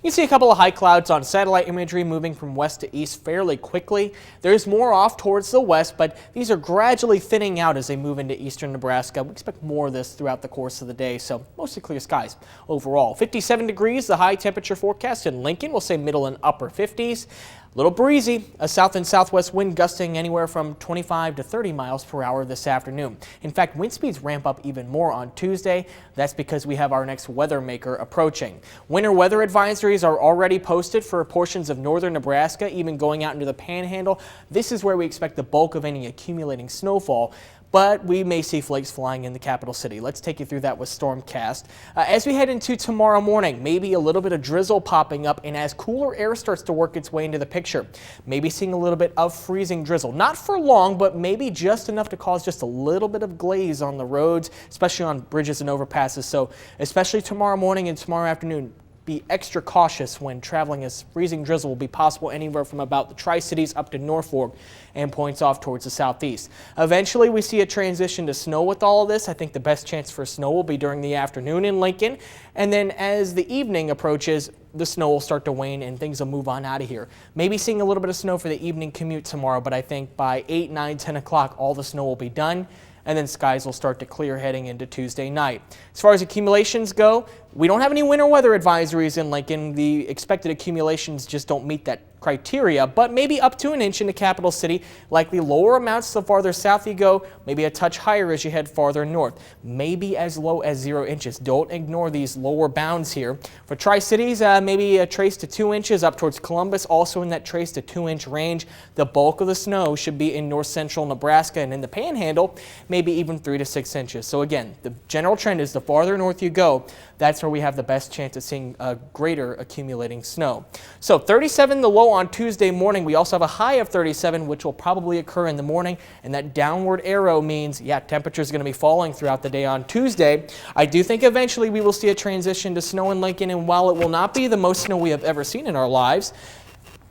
You can see a couple of high clouds on satellite imagery moving from west to east fairly quickly. There's more off towards the west, but these are gradually thinning out as they move into eastern Nebraska. We expect more of this throughout the course of the day, so mostly clear skies overall. 57 degrees, the high temperature forecast in Lincoln. We'll say middle and upper 50s. A little breezy, a south and southwest wind gusting anywhere from 25 to 30 miles per hour this afternoon. In fact, wind speeds ramp up even more on Tuesday. That's because we have our next weather maker approaching. Winter weather advisories are already posted for portions of northern Nebraska, even going out into the panhandle. This is where we expect the bulk of any accumulating snowfall, but we may see flakes flying in the capital city. Let's take you through that with Stormcast. As we head into tomorrow morning, maybe a little bit of drizzle popping up, and as cooler air starts to work its way into the picture, maybe seeing a little bit of freezing drizzle. Not for long, but maybe just enough to cause just a little bit of glaze on the roads, especially on bridges and overpasses. So especially tomorrow morning and tomorrow afternoon, be extra cautious when traveling, as freezing drizzle will be possible anywhere from about the Tri-Cities up to Norfolk and points off towards the southeast. Eventually we see a transition to snow with all of this. I think the best chance for snow will be during the afternoon in Lincoln, and then as the evening approaches, the snow will start to wane and things will move on out of here. Maybe seeing a little bit of snow for the evening commute tomorrow, but I think by 8, 9, 10 o'clock all the snow will be done, and then skies will start to clear heading into Tuesday night. As far as accumulations go, we don't have any winter weather advisories in Lincoln. The expected accumulations just don't meet that criteria, but maybe up to an inch in the capital city, likely lower amounts the farther south you go, maybe a touch higher as you head farther north, maybe as low as 0 inches. Don't ignore these lower bounds here. For Tri-Cities, maybe a trace to 2 inches up towards Columbus, also in that trace to 2 inch range. The bulk of the snow should be in north central Nebraska, and in the panhandle, maybe even 3 to 6 inches. So again, the general trend is the farther north you go, that's where we have the best chance of seeing greater accumulating snow. So 37 the low on Tuesday morning. We also have a high of 37, which will probably occur in the morning, and that downward arrow means, yeah, temperatures are going to be falling throughout the day on Tuesday. I do think eventually we will see a transition to snow in Lincoln, and while it will not be the most snow we have ever seen in our lives,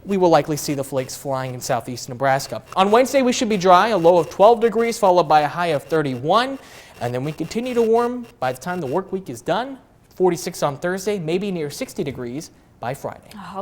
we will likely see the flakes flying in southeast Nebraska. On Wednesday, we should be dry, a low of 12 degrees, followed by a high of 31, and then we continue to warm by the time the work week is done. 46 on Thursday, maybe near 60 degrees by Friday.